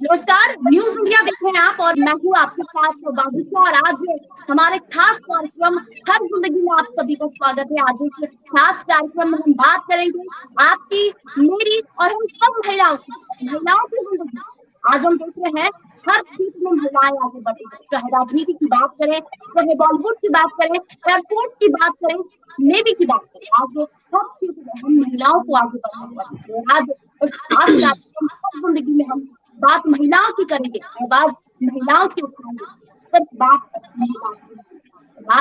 नमस्कार, news India देख रहे हैं आप और मैं हूँ आपके साथ बाबूसा। और आज हमारे खास कार्यक्रम हर जिंदगी में आप सभी का स्वागत है। आज इस खास कार्यक्रम में हम बात करेंगे आपकी, मेरी और हम सब महिलाओं की जिंदगी। आज हम देख रहे हैं हर क्षेत्र में महिलाएं आगे बढ़ रही है, चाहे राजनीति की बात करें, चाहे बॉलीवुड की बात करें, एयरपोर्ट की बात करें, नेवी की बात करें। आज हर क्षेत्र में हम महिलाओं को आगे बढ़ने वाले हैं। आज इस खास कार्यक्रम हर जिंदगी में हम बात महिलाओं की करेंगे, आवाज महिलाओं की उठाएंगे। सिर्फ बात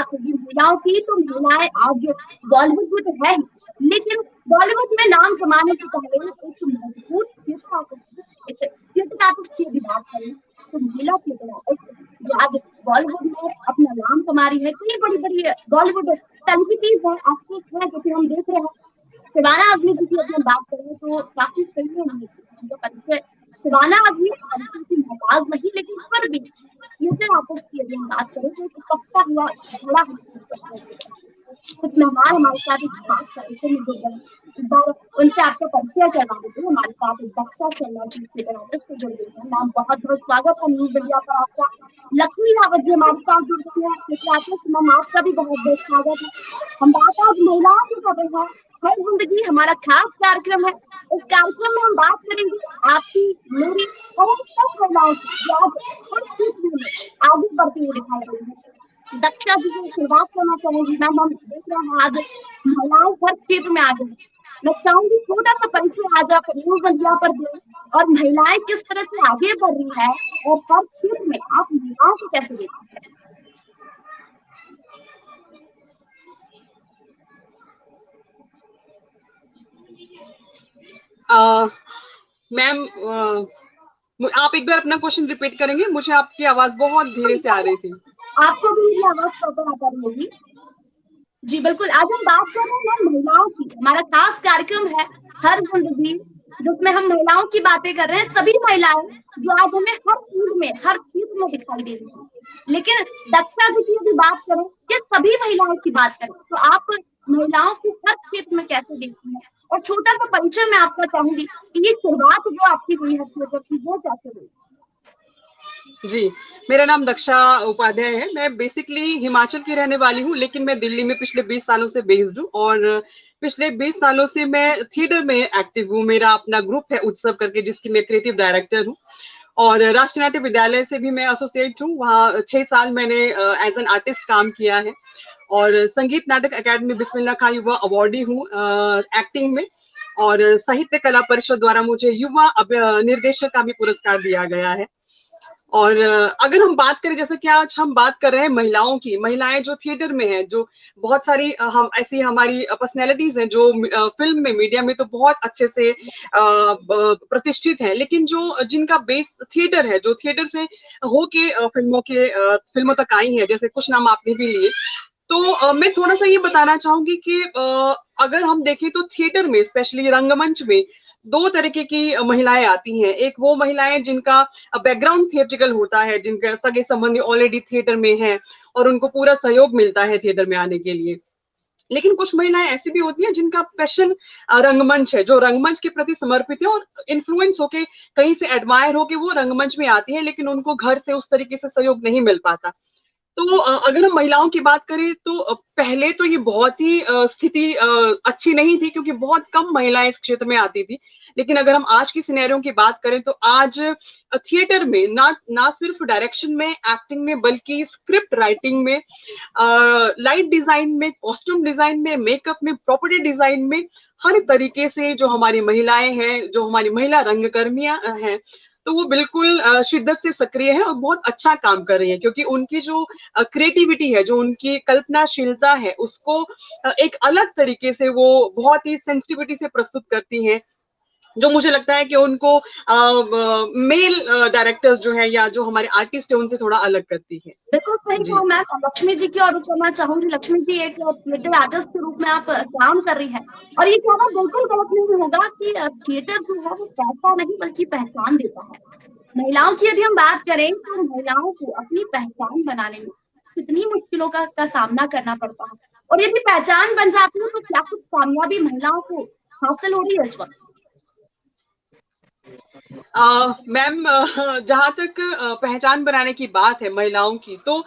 होगी महिलाओं की, तो महिलाएं आज बॉलीवुड में तो है ही, लेकिन बॉलीवुड में नाम कमाने से पहले एक मजबूत थिएटर आर्टिस्ट की भी बात करें तो महिला थिएटर आर्टिस्ट जो आज बॉलीवुड में अपना नाम कमा रही है। कई बड़ी बड़ी बॉलीवुड सेलिब्रिटीज है, एक्ट्रेस है, जो कि हम देख रहे हैं। शबाना आजमी जी की अगर हम बात करें तो काफी सही है उनका परिचय। शबाना आजमी की मोहताज नहीं, लेकिन फिर भी थिएटर आर्टिस्ट की यदि हम बात करें तो एक पक्का हुआ बड़ा कुछ मेहमान हमारे साथ इस खास कार्यक्रम में जुड़ गए हैं। इस बार उनसे आपका परिचय करवा देते हैं। हमारे साथ दक्षा शर्मा जी थिएटर आर्टिस्ट से जुड़ गई है। नाम बहुत बहुत स्वागत है न्यूज इंडिया पर आपका। लक्ष्मी रावत जी हमारे साथ जुड़ गई है थिएटर आर्टिस्ट। मैम आपका भी बहुत बहुत स्वागत है। हम बात आज महिलाओं की कर रहे हैं, हर जिंदगी हमारा खास कार्यक्रम है। इस कार्यक्रम में हम बात करेंगे आपकी, मेरी और हम सब महिलाओं की जो आज हर क्षेत्र में आगे बढ़ती हुई दिखाई दे रही है। दक्षा जी से शुरुआत करना चाहूंगी। मैम हम देख रहे हैं आज महिलाएं हर क्षेत्र में आगे हैं। मैं चाहूंगी छोटा सा परिचय आज आप न्यूज इंडिया पर दें और महिलाएं किस तरह से आगे बढ़ रही है और हर क्षेत्र में आप महिलाओं को कैसे देखते हैं। मैम, आप एक बार अपना क्वेश्चन रिपीट करेंगे? मुझे आपकी आवाज बहुत धीरे से आ रही थी। आपको भी मेरी आवाज प्रॉपर आ रही होगी? जी बिल्कुल। आज हम बात कर रहे हैं महिलाओं की। हमारा खास कार्यक्रम है हर जिंदगी, जिसमें हम महिलाओं की बातें कर रहे हैं। सभी महिलाएं जो आज हमें हर फील्ड में, हर क्षेत्र में दिखाई दे रही है। लेकिन दक्षा जी की यदि बात करें या सभी महिलाओं की बात करें तो आप महिलाओं को हर क्षेत्र में कैसे देखती हैं? और छोटा सा परिचय मैं आपका चाहूंगी कि ये शुरुआत जो आपकी हुई है थिएटर की, वो कैसे हुई? जी, मेरा नाम दक्षा उपाध्याय है। मैं बेसिकली हिमाचल की रहने वाली हूँ, लेकिन मैं दिल्ली में पिछले 20 सालों से बेस्ड हूँ और पिछले 20 सालों से मैं थिएटर में एक्टिव हूँ। मेरा अपना ग्रुप है उत्सव करके, जिसकी मैं क्रिएटिव डायरेक्टर हूँ। और राष्ट्रीय नाट्य विद्यालय से भी मैं एसोसिएट हूँ। वहाँ 6 साल मैंने एज एन आर्टिस्ट काम किया है और संगीत नाटक अकादमी बिस्मिल्लाह खां युवा अवार्डी हूँ एक्टिंग में। और साहित्य कला परिषद द्वारा मुझे युवा निर्देशक का भी पुरस्कार दिया गया है। और अगर हम बात करें, जैसे कि आज हम बात कर रहे हैं महिलाओं की, महिलाएं जो थिएटर में हैं, जो बहुत सारी हम ऐसी हमारी पर्सनैलिटीज हैं जो फिल्म में, मीडिया में तो बहुत अच्छे से प्रतिष्ठित हैं, लेकिन जो जिनका बेस थिएटर है, जो थिएटर से होके फिल्मों तक आई है, जैसे कुछ नाम आपने भी लिए। तो मैं थोड़ा सा ये बताना चाहूंगी कि अगर हम देखें तो थिएटर में, स्पेशली रंगमंच में, दो तरीके की महिलाएं आती हैं। एक वो महिलाएं जिनका बैकग्राउंड थिएट्रिकल होता है, जिनके सगे संबंधी ऑलरेडी थिएटर में हैं और उनको पूरा सहयोग मिलता है थिएटर में आने के लिए। लेकिन कुछ महिलाएं ऐसी भी होती हैं जिनका पैशन रंगमंच है, जो रंगमंच के प्रति समर्पित है और इन्फ्लुएंस होके, कहीं से एडमायर होके वो रंगमंच में आती है, लेकिन उनको घर से उस तरीके से सहयोग नहीं मिल पाता। तो अगर हम महिलाओं की बात करें तो पहले तो ये बहुत ही स्थिति अच्छी नहीं थी, क्योंकि बहुत कम महिलाएं इस क्षेत्र में आती थी। लेकिन अगर हम आज की सिनेरियो की बात करें तो आज थिएटर में ना सिर्फ डायरेक्शन में, एक्टिंग में, बल्कि स्क्रिप्ट राइटिंग में, लाइट डिजाइन में, कॉस्ट्यूम डिजाइन में, मेकअप में, प्रॉपर्टी डिजाइन में, हर तरीके से जो हमारी महिलाएं हैं, जो हमारी महिला रंगकर्मियां हैं, तो वो बिल्कुल शिद्दत से सक्रिय है और बहुत अच्छा काम कर रही है, क्योंकि उनकी जो क्रिएटिविटी है, जो उनकी कल्पनाशीलता है, उसको एक अलग तरीके से वो बहुत ही सेंसिटिविटी से प्रस्तुत करती हैं, जो मुझे लगता है कि उनको मेल डायरेक्टर्स जो है या जो हमारे आर्टिस्ट है उनसे थोड़ा अलग करती है। बिल्कुल सही कहा। मैं लक्ष्मी जी की ओर करना चाहूंगी। लक्ष्मी जी एक थिएटर आर्टिस्ट के रूप में आप काम कर रही है और ये कहना बिल्कुल गलत नहीं होगा कि थिएटर जो है वो पैसा नहीं बल्कि पहचान देता है। महिलाओं की यदि हम बात करें तो महिलाओं को अपनी पहचान बनाने में कितनी मुश्किलों का सामना करना पड़ता है, और यदि पहचान बन जाती है तो क्या कुछ कामयाबी महिलाओं को हासिल हो रही है इस वक्त? मैम, जहाँ तक पहचान बनाने की बात है महिलाओं की, तो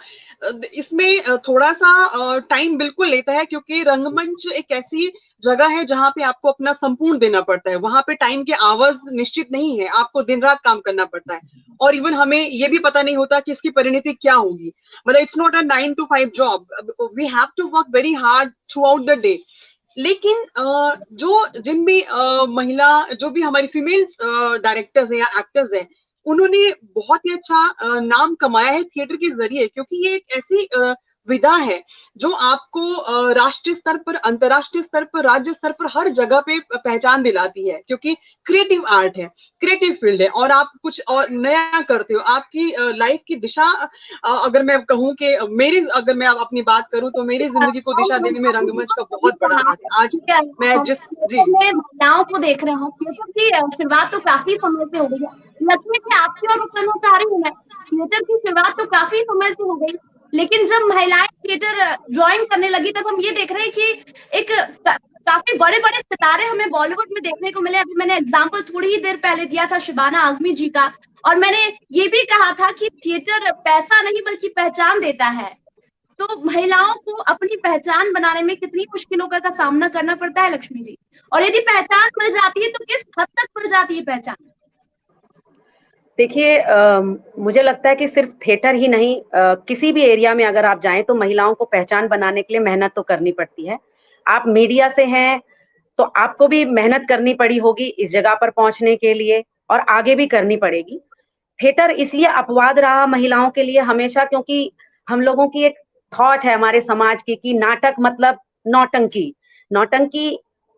इसमें थोड़ा सा टाइम बिल्कुल लेता है, क्योंकि रंगमंच एक ऐसी जगह है जहाँ पे आपको अपना संपूर्ण देना पड़ता है। वहां पे टाइम के आवर्स निश्चित नहीं है, आपको दिन रात काम करना पड़ता है। और इवन हमें ये भी पता नहीं होता कि इसकी परिणति क्या होगी। मतलब it's not a 9 to 5 job, we have to work very hard throughout the day. लेकिन जो जिन भी महिला, जो भी हमारी फीमेल्स डायरेक्टर्स हैं या एक्टर्स हैं, उन्होंने बहुत ही अच्छा नाम कमाया है थिएटर के जरिए, क्योंकि ये एक ऐसी विधा है जो आपको राष्ट्रीय स्तर पर, अंतर्राष्ट्रीय स्तर पर, राज्य स्तर पर हर जगह पे पहचान दिलाती है, क्योंकि क्रिएटिव आर्ट है, क्रिएटिव फील्ड है, और आप कुछ और नया करते हो। आपकी लाइफ की दिशा, अगर मैं कहूँ कि अगर मैं अपनी बात करूं, तो मेरी जिंदगी को दिशा देने में रंगमंच का बहुत बड़ा हाथ है। आज ठीक है, मैं हम जिस जी थिएटर में महिलाओं को देख रहे हैं। थिएटर की शुरुआत तो काफी समय से हो गई है। लक्ष्मी जी, आपकी ओर करना चाह रही हूँ मैं। थिएटर की शुरुआत तो काफी समय से हो गई, लेकिन जब महिलाएं थिएटर ज्वाइन करने लगी, तब हम ये देख रहे हैं कि एक काफी बड़े बड़े सितारे हमें बॉलीवुड में देखने को मिले। अभी मैंने एग्जाम्पल थोड़ी ही देर पहले दिया था शबाना आजमी जी का, और मैंने ये भी कहा था कि थिएटर पैसा नहीं बल्कि पहचान देता है। तो महिलाओं को अपनी पहचान बनाने में कितनी मुश्किलों का सामना करना पड़ता है लक्ष्मी जी, और यदि पहचान मिल जाती है तो किस हद तक मिल जाती है पहचान? देखिए, मुझे लगता है कि सिर्फ थिएटर ही नहीं, किसी भी एरिया में अगर आप जाएं तो महिलाओं को पहचान बनाने के लिए मेहनत तो करनी पड़ती है। आप मीडिया से हैं तो आपको भी मेहनत करनी पड़ी होगी इस जगह पर पहुंचने के लिए, और आगे भी करनी पड़ेगी। थिएटर इसलिए अपवाद रहा महिलाओं के लिए हमेशा, क्योंकि हम लोगों की एक थॉट है हमारे समाज की कि नाटक मतलब नौटंकी। नौटंकी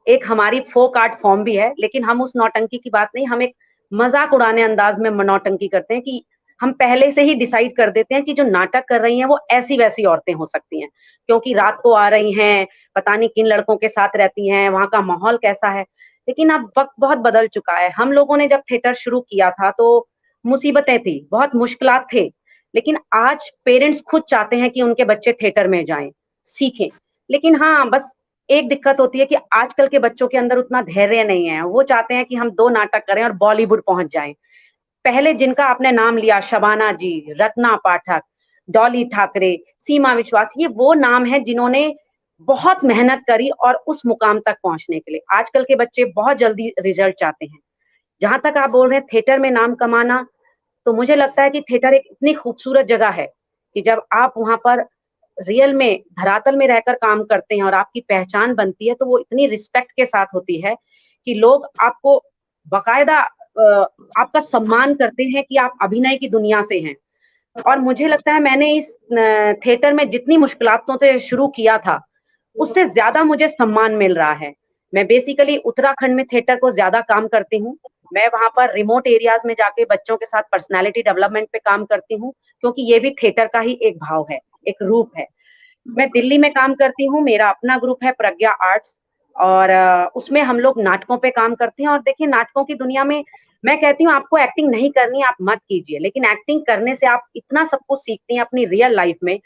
एक हमारी फोक आर्ट फॉर्म भी है, लेकिन हम उस नौटंकी की बात नहीं, हम एक मजाक उड़ाने अंदाज में नौटंकी करते हैं कि हम पहले से ही डिसाइड कर देते हैं कि जो नाटक कर रही हैं वो ऐसी वैसी औरतें हो सकती हैं, क्योंकि रात को आ रही हैं, पता नहीं किन लड़कों के साथ रहती हैं, वहां का माहौल कैसा है। लेकिन अब वक्त बहुत बदल चुका है। हम लोगों ने जब थिएटर शुरू किया था तो मुसीबतें थी, बहुत मुश्किलात थे, लेकिन आज पेरेंट्स खुद चाहते हैं कि उनके बच्चे थिएटर में जाएं, सीखें। लेकिन हाँ, बस एक दिक्कत होती है कि आजकल के बच्चों के अंदर उतना धैर्य नहीं है। वो चाहते हैं कि हम 2 नाटक करें और बॉलीवुड पहुंच जाएं। पहले जिनका आपने नाम लिया, शबाना जी, रत्ना पाठक, डॉली ठाकरे, सीमा विश्वास, ये वो नाम है जिन्होंने बहुत मेहनत करी और उस मुकाम तक पहुंचने के लिए। आजकल के बच्चे बहुत जल्दी रिजल्ट चाहते हैं। जहां तक आप बोल रहे हैं थिएटर में नाम कमाना, तो मुझे लगता है कि थिएटर एक इतनी खूबसूरत जगह है कि जब आप वहां पर रियल में धरातल में रहकर काम करते हैं और आपकी पहचान बनती है, तो वो इतनी रिस्पेक्ट के साथ होती है कि लोग आपको बकायदा आपका सम्मान करते हैं कि आप अभिनय की दुनिया से हैं। और मुझे लगता है मैंने इस थिएटर में जितनी मुश्किलातों से शुरू किया था, उससे ज्यादा मुझे सम्मान मिल रहा है। मैं बेसिकली उत्तराखंड में थिएटर को ज्यादा काम करती हूँ। मैं वहां पर रिमोट एरियाज में जाके बच्चों के साथ पर्सनालिटी डेवलपमेंट पे काम करती हूँ, क्योंकि ये भी थिएटर का ही एक भाव है, एक रूप है। मैं दिल्ली में काम करती हूँ, मेरा अपना ग्रुप है प्रज्ञा आर्ट्स, और उसमें हम लोग नाटकों पे काम करते हैं। और देखिए, नाटकों की दुनिया में मैं कहती हूँ आपको एक्टिंग नहीं करनी, आप मत कीजिए, लेकिन एक्टिंग करने से आप इतना सब कुछ सीखती हैं अपनी रियल लाइफ में।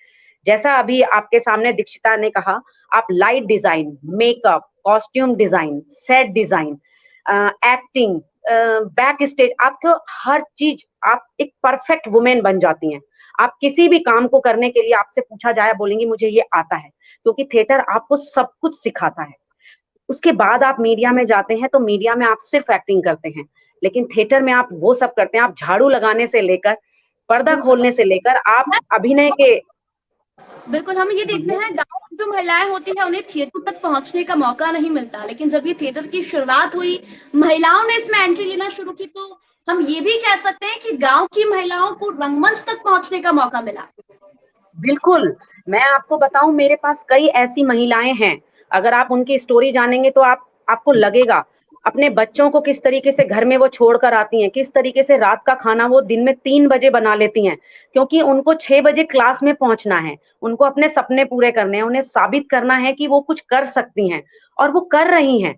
जैसा अभी आपके सामने दीक्षिता ने कहा, आप light design, makeup, costume design, set design, acting, back stage, आपको हर चीज, आप एक परफेक्ट वुमेन बन जाती हैं। आप किसी भी काम को करने के लिए आपसे पूछा जाए, बोलेंगी मुझे ये आता है, क्योंकि थिएटर आपको सब कुछ सिखाता है। उसके बाद आप मीडिया में जाते हैं तो मीडिया में आप सिर्फ एक्टिंग करते हैं, लेकिन थिएटर में आप वो सब करते हैं। आप झाड़ू लगाने से लेकर, पर्दा खोलने से लेकर, आप अभिनय के। बिल्कुल, हम ये देखते हैं गाँव की जो महिलाएं होती हैं उन्हें थिएटर तक पहुंचने का मौका नहीं मिलता, लेकिन जब ये थिएटर की शुरुआत हुई, महिलाओं ने इसमें एंट्री लेना शुरू की, तो हम ये भी कह सकते हैं कि गांव की महिलाओं को रंगमंच तक पहुंचने का मौका मिला। बिल्कुल, मैं आपको बताऊं, मेरे पास कई ऐसी महिलाएं हैं, अगर आप उनकी स्टोरी जानेंगे तो आपको लगेगा अपने बच्चों को किस तरीके से घर में वो छोड़कर आती हैं, किस तरीके से रात का खाना वो दिन में 3 बजे बना लेती हैं, क्योंकि उनको 6 बजे क्लास में पहुंचना है, उनको अपने सपने पूरे करने हैं, उन्हें साबित करना है कि वो कुछ कर सकती हैं, और वो कर रही हैं।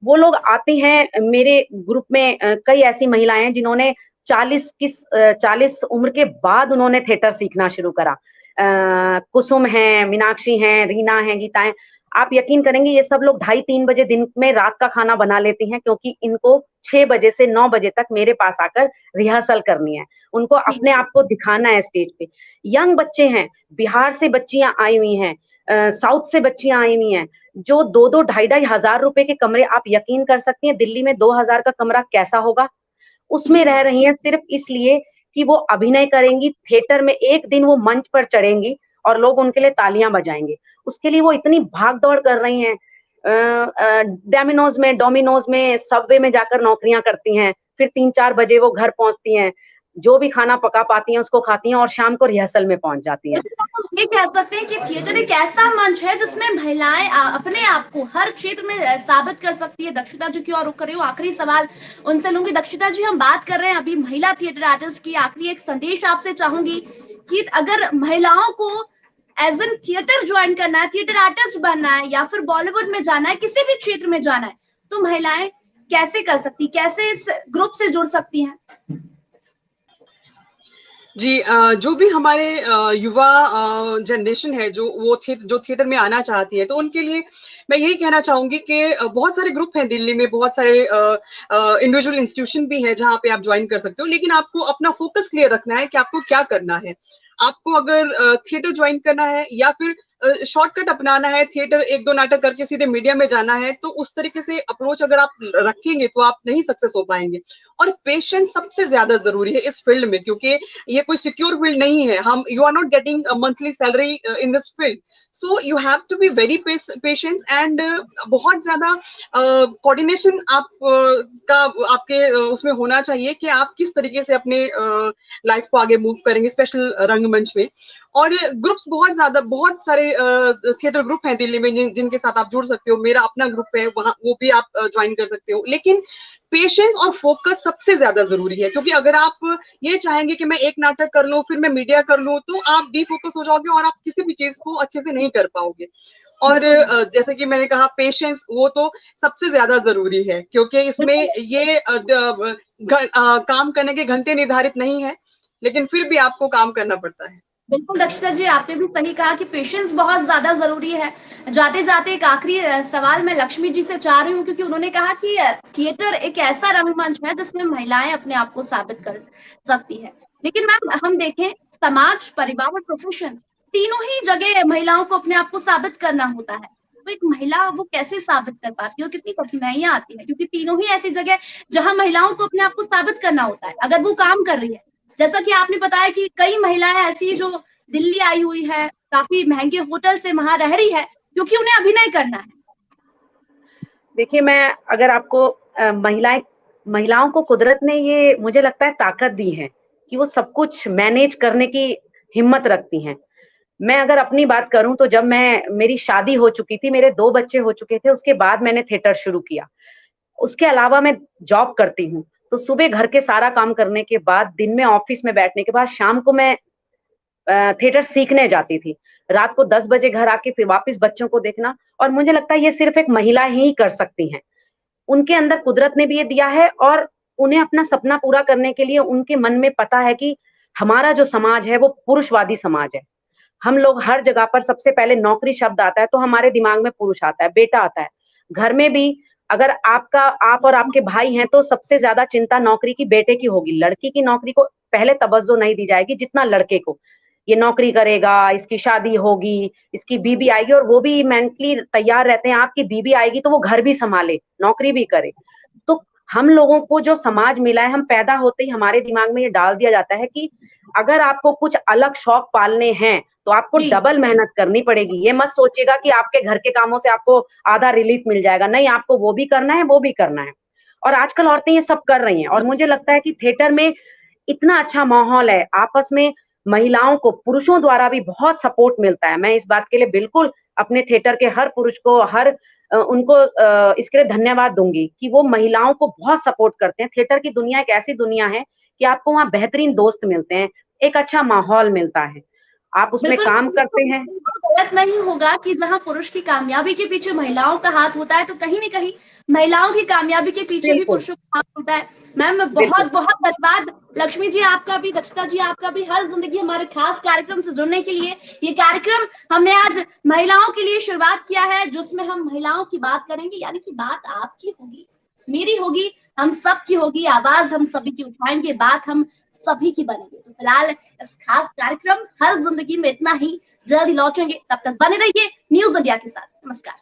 वो लोग आते हैं मेरे ग्रुप में, कई ऐसी महिलाएं हैं जिन्होंने 40 उम्र के बाद उन्होंने थिएटर सीखना शुरू करा। कुसुम हैं, मीनाक्षी हैं, रीना हैं, गीता हैं। आप यकीन करेंगे, ये सब लोग 2:30-3 बजे दिन में रात का खाना बना लेती हैं, क्योंकि इनको 6 बजे से 9 बजे तक मेरे पास आकर रिहर्सल करनी है, उनको अपने आप को दिखाना है स्टेज पे। यंग बच्चे हैं, बिहार से बच्चियां आई हुई हैं, साउथ से बच्चियां आई हुई हैं, जो 2-2 ढाई-ढाई हजार रुपए के कमरे, आप यकीन कर सकती हैं दिल्ली में 2000 का कमरा कैसा होगा, उसमें रह रही हैं सिर्फ इसलिए कि वो अभिनय करेंगी थिएटर में, एक दिन वो मंच पर चढ़ेंगी और लोग उनके लिए तालियां बजाएंगे। उसके लिए वो इतनी भाग दौड़ कर रही हैं, डोमिनोज में, सबवे में जाकर नौकरियां करती हैं, फिर 3-4 बजे वो घर पहुंचती हैं, जो भी खाना पका पाती हैं उसको खाती हैं और शाम को रिहर्सल में पहुंच जाती हैं। ये कह सकते हैं कि थिएटर एक ऐसा मंच है जिसमें महिलाएं अपने आप को हर क्षेत्र में साबित कर सकती है। दक्षिता जी की ओर रुक कर रही हूँ, आखिरी सवाल उनसे लूंगी। दक्षिता जी, हम बात कर रहे हैं अभी महिला थिएटर आर्टिस्ट की, आखिरी एक संदेश आपसे चाहूंगी कि अगर महिलाओं को एज एन थिएटर ज्वाइन करना है, थिएटर आर्टिस्ट बनना है या फिर बॉलीवुड में जाना है, किसी भी क्षेत्र में जाना है, तो महिलाएं कैसे कर सकती, कैसे इस ग्रुप से जुड़ सकती हैं? जी, जो भी हमारे युवा जनरेशन है जो थिएटर में आना चाहती है, तो उनके लिए मैं यही कहना चाहूंगी कि बहुत सारे ग्रुप हैं दिल्ली में, बहुत सारे इंडिविजुअल इंस्टीट्यूशन भी है जहाँ पे आप ज्वाइन कर सकते हो, लेकिन आपको अपना फोकस क्लियर रखना है कि आपको क्या करना है। आपको अगर थिएटर ज्वाइन करना है या फिर शॉर्टकट अपनाना है, थिएटर 1-2 नाटक करके सीधे मीडिया में जाना है, तो उस तरीके से अप्रोच अगर आप रखेंगे तो आप नहीं सक्सेस हो पाएंगे। और पेशेंस सबसे ज्यादा जरूरी है इस फील्ड में, क्योंकि ये कोई सिक्योर फील्ड नहीं है। हम you are not getting monthly salary in this field, so you have to be very patience and बहुत ज्यादा कोऑर्डिनेशन का आपके उसमें होना चाहिए कि आप किस तरीके से अपने लाइफ को आगे मूव करेंगे, स्पेशल रंगमंच में। और ग्रुप्स बहुत सारे थिएटर ग्रुप हैं दिल्ली में जिनके साथ आप जुड़ सकते हो। मेरा अपना ग्रुप है, वहाँ वो भी आप ज्वाइन कर सकते हो। लेकिन पेशेंस और फोकस सबसे ज्यादा जरूरी है, क्योंकि अगर आप ये चाहेंगे कि मैं एक नाटक कर लूं फिर मैं मीडिया कर लूं, तो आप डिफोकस हो जाओगे और आप किसी भी चीज को अच्छे से नहीं कर पाओगे। और जैसे कि मैंने कहा, पेशेंस वो तो सबसे ज्यादा जरूरी है, क्योंकि इसमें ये काम करने के घंटे निर्धारित नहीं है, लेकिन फिर भी आपको काम करना पड़ता है। बिल्कुल दक्षिता जी, आपने भी सही कहा कि पेशेंस बहुत ज्यादा जरूरी है। जाते जाते एक आखिरी सवाल मैं लक्ष्मी जी से चाह रही हूँ, क्योंकि उन्होंने कहा कि थिएटर एक ऐसा रंगमंच है जिसमें महिलाएं अपने आप को साबित कर सकती है। लेकिन मैम, हम देखें समाज, परिवार और प्रोफेशन, तीनों ही जगह महिलाओं को अपने आप को साबित करना होता है। तो एक महिला वो कैसे साबित कर पाती है और कितनी कठिनाइयां आती है, क्योंकि तीनों ही ऐसी जगह जहां महिलाओं को अपने आप को साबित करना होता है अगर वो काम कर रही है। जैसा कि आपने बताया कि कई महिलाएं ऐसी जो दिल्ली आई हुई है, काफी महंगे होटल से वहां रह रही है, क्योंकि उन्हें अभिनय करना है। देखिए, मैं अगर आपको महिलाओं को कुदरत ने ये मुझे लगता है ताकत दी है कि वो सब कुछ मैनेज करने की हिम्मत रखती हैं। मैं अगर अपनी बात करूं तो जब मेरी शादी हो चुकी थी, मेरे 2 बच्चे हो चुके थे, उसके बाद मैंने थिएटर शुरू किया। उसके अलावा मैं जॉब करती हूँ, तो सुबह घर के सारा काम करने के बाद, दिन में ऑफिस में बैठने के बाद, शाम को मैं थिएटर सीखने जाती थी। रात को 10 बजे घर आके फिर वापस बच्चों को देखना, और मुझे लगता है ये सिर्फ एक महिला ही कर सकती हैं। उनके अंदर कुदरत ने भी ये दिया है, और उन्हें अपना सपना पूरा करने के लिए उनके मन में पता है कि हमारा जो समाज है वो पुरुषवादी समाज है। हम लोग हर जगह पर, सबसे पहले नौकरी शब्द आता है तो हमारे दिमाग में पुरुष आता है, बेटा आता है। घर में भी अगर आप और आपके भाई हैं तो सबसे ज्यादा चिंता नौकरी की बेटे की होगी। लड़की की नौकरी को पहले तवज्जो नहीं दी जाएगी जितना लड़के को। ये नौकरी करेगा, इसकी शादी होगी, इसकी बीबी आएगी, और वो भी मेंटली तैयार रहते हैं, आपकी बीबी आएगी तो वो घर भी संभाले, नौकरी भी करे। तो हम लोगों को जो समाज मिला है, हम पैदा होते ही हमारे दिमाग में ये डाल दिया जाता है कि अगर आपको कुछ अलग शौक पालने हैं तो आपको डबल मेहनत करनी पड़ेगी। ये मत सोचिएगा कि आपके घर के कामों से आपको आधा रिलीफ मिल जाएगा, नहीं, आपको वो भी करना है, वो भी करना है। और आजकल औरतें ये सब कर रही हैं, और मुझे लगता है कि थिएटर में इतना अच्छा माहौल है, आपस में महिलाओं को पुरुषों द्वारा भी बहुत सपोर्ट मिलता है। मैं इस बात के लिए बिल्कुल अपने थिएटर के हर पुरुष को, उनको इसके लिए धन्यवाद दूंगी कि वो महिलाओं को बहुत सपोर्ट करते हैं। थिएटर की दुनिया एक ऐसी दुनिया है कि आपको वहाँ बेहतरीन दोस्त मिलते हैं, एक अच्छा माहौल मिलता है, आप उसमें काम करते हैं। गलत नहीं होगा कि जहाँ पुरुष की कामयाबी के पीछे महिलाओं का हाथ होता है, तो कहीं न कहीं महिलाओं की कामयाबी के पीछे भी पुरुषों का हाथ होता है। मैम, बहुत बहुत धन्यवाद। लक्ष्मी जी आपका भी, दक्षिता जी आपका भी, हर जिंदगी हमारे खास कार्यक्रम से जुड़ने के लिए। ये कार्यक्रम हमने आज महिलाओं के लिए शुरुआत किया है, जिसमें हम महिलाओं की बात करेंगे, यानी कि बात आपकी होगी, मेरी होगी, हम सब की होगी, आवाज हम सभी की उठाएंगे, बात हम सभी की बनेगी। तो फिलहाल इस खास कार्यक्रम हर जिंदगी में इतना ही जल्दी लौटेंगे, तब तक बने रहिए न्यूज इंडिया के साथ। नमस्कार।